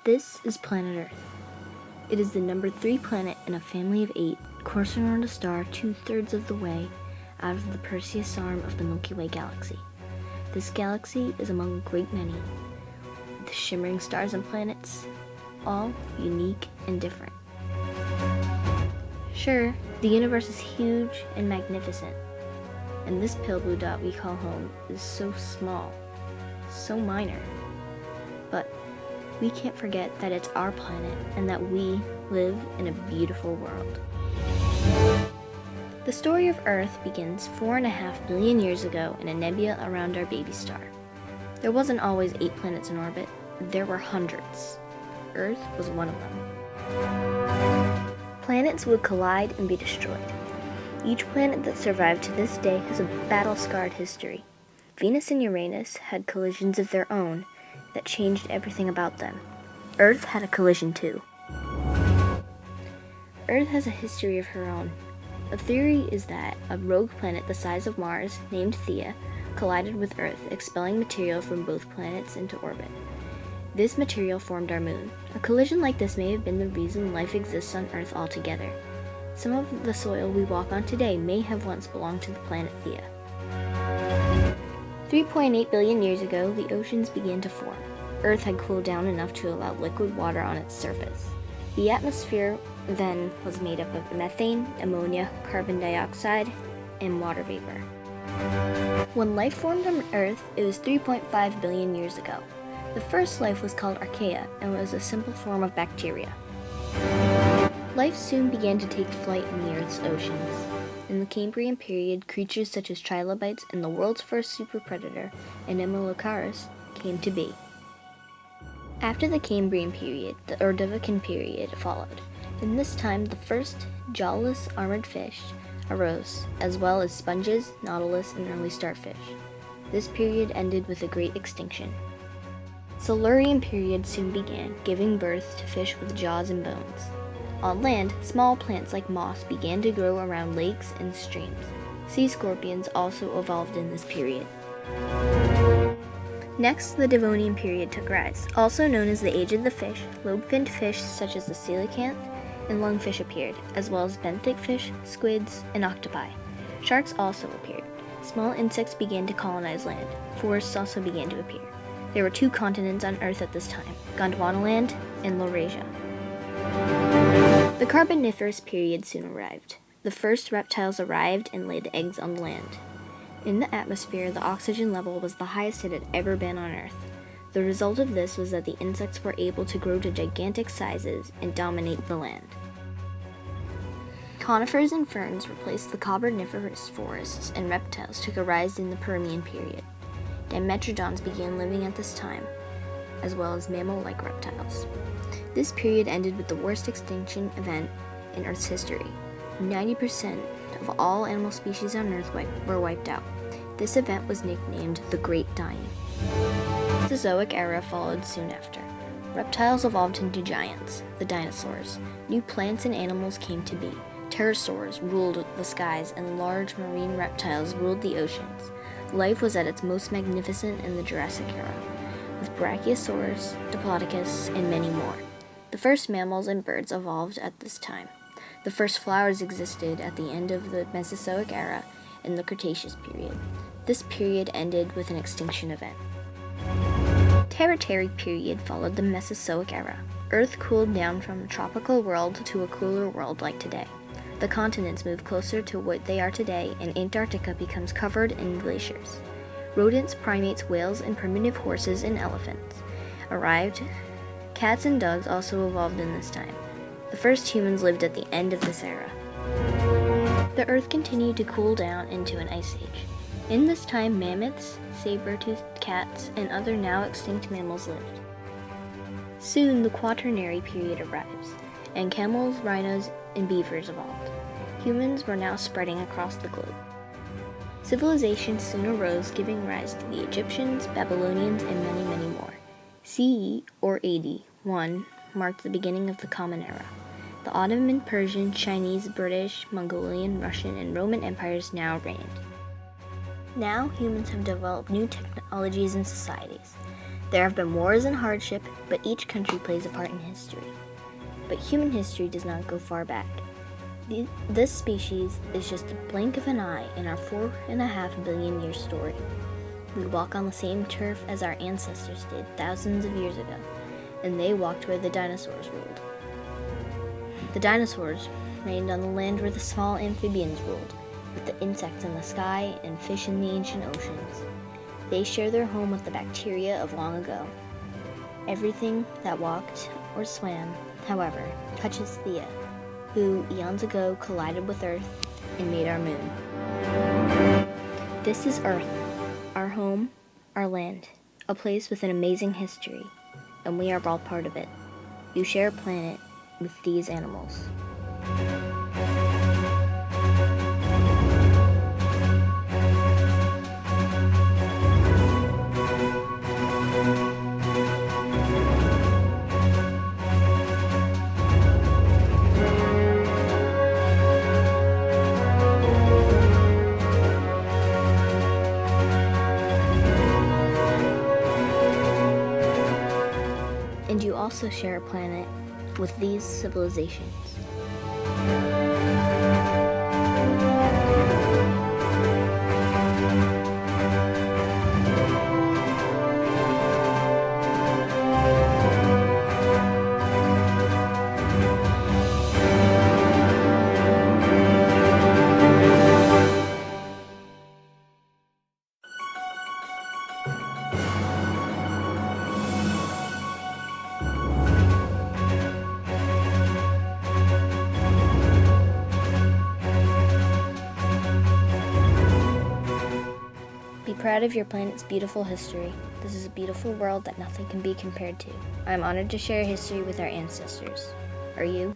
This is planet Earth. It is the number 3 planet in a family of 8, coursing around a star 2/3 of the way out of the Perseus arm of the Milky Way galaxy. This galaxy is among a great many, with shimmering stars and planets, all unique and different. Sure, the universe is huge and magnificent, and this pale blue dot we call home is so small, so minor. But we can't forget that it's our planet and that we live in a beautiful world. The story of Earth begins 4.5 billion years ago in a nebula around our baby star. There wasn't always 8 planets in orbit, there were hundreds. Earth was one of them. Planets would collide and be destroyed. Each planet that survived to this day has a battle-scarred history. Venus and Uranus had collisions of their own that changed everything about them. Earth had a collision too. Earth has a history of her own. A theory is that a rogue planet the size of Mars, named Theia, collided with Earth, expelling material from both planets into orbit. This material formed our moon. A collision like this may have been the reason life exists on Earth altogether. Some of the soil we walk on today may have once belonged to the planet Theia. 3.8 billion years ago, the oceans began to form. Earth had cooled down enough to allow liquid water on its surface. The atmosphere then was made up of methane, ammonia, carbon dioxide, and water vapor. When life formed on Earth, it was 3.5 billion years ago. The first life was called Archaea and was a simple form of bacteria. Life soon began to take flight in the Earth's oceans. In the Cambrian period, creatures such as trilobites and the world's first superpredator, Anemolocaris, came to be. After the Cambrian period, the Ordovician period followed. In this time, the first jawless armored fish arose, as well as sponges, nautilus, and early starfish. This period ended with a great extinction. Silurian period soon began, giving birth to fish with jaws and bones. On land, small plants like moss began to grow around lakes and streams. Sea scorpions also evolved in this period. Next, the Devonian period took rise. Also known as the Age of the Fish, lobe-finned fish such as the coelacanth and lungfish appeared, as well as benthic fish, squids, and octopi. Sharks also appeared. Small insects began to colonize land. Forests also began to appear. There were 2 continents on Earth at this time, Gondwanaland and Laurasia. The Carboniferous period soon arrived. The first reptiles arrived and laid eggs on land. In the atmosphere, the oxygen level was the highest it had ever been on Earth. The result of this was that the insects were able to grow to gigantic sizes and dominate the land. Conifers and ferns replaced the Carboniferous forests, and reptiles took a rise in the Permian period. Dimetrodons began living at this time, as well as mammal-like reptiles. This period ended with the worst extinction event in Earth's history. 90% of all animal species on Earth were wiped out. This event was nicknamed the Great Dying. The Mesozoic era followed soon after. Reptiles evolved into giants, the dinosaurs. New plants and animals came to be. Pterosaurs ruled the skies, and large marine reptiles ruled the oceans. Life was at its most magnificent in the Jurassic era, with Brachiosaurus, Diplodocus, and many more. The first mammals and birds evolved at this time. The first flowers existed at the end of the Mesozoic era in the Cretaceous period. This period ended with an extinction event. Tertiary period followed the Mesozoic era. Earth cooled down from a tropical world to a cooler world like today. The continents moved closer to what they are today, and Antarctica becomes covered in glaciers. Rodents, primates, whales, and primitive horses and elephants arrived. Cats and dogs also evolved in this time. The first humans lived at the end of this era. The Earth continued to cool down into an ice age. In this time, mammoths, saber-toothed cats, and other now extinct mammals lived. Soon, the Quaternary period arrives, and camels, rhinos, and beavers evolved. Humans were now spreading across the globe. Civilization soon arose, giving rise to the Egyptians, Babylonians, and many, many more. CE, or AD 1, marked the beginning of the Common Era. The Ottoman, Persian, Chinese, British, Mongolian, Russian, and Roman empires now reigned. Now, humans have developed new technologies and societies. There have been wars and hardship, but each country plays a part in history. But human history does not go far back. This species is just a blink of an eye in our 4.5 billion year story. We walk on the same turf as our ancestors did thousands of years ago, and they walked where the dinosaurs ruled. The dinosaurs reigned on the land where the small amphibians ruled, with the insects in the sky and fish in the ancient oceans. They share their home with the bacteria of long ago. Everything that walked or swam, however, touches Theia, who eons ago collided with Earth and made our moon. This is Earth, our home, our land, a place with an amazing history, and we are all part of it. You share a planet with these animals. And you also share a planet with these civilizations. Be proud of your planet's beautiful history. This is a beautiful world that nothing can be compared to. I am honored to share history with our ancestors. Are you?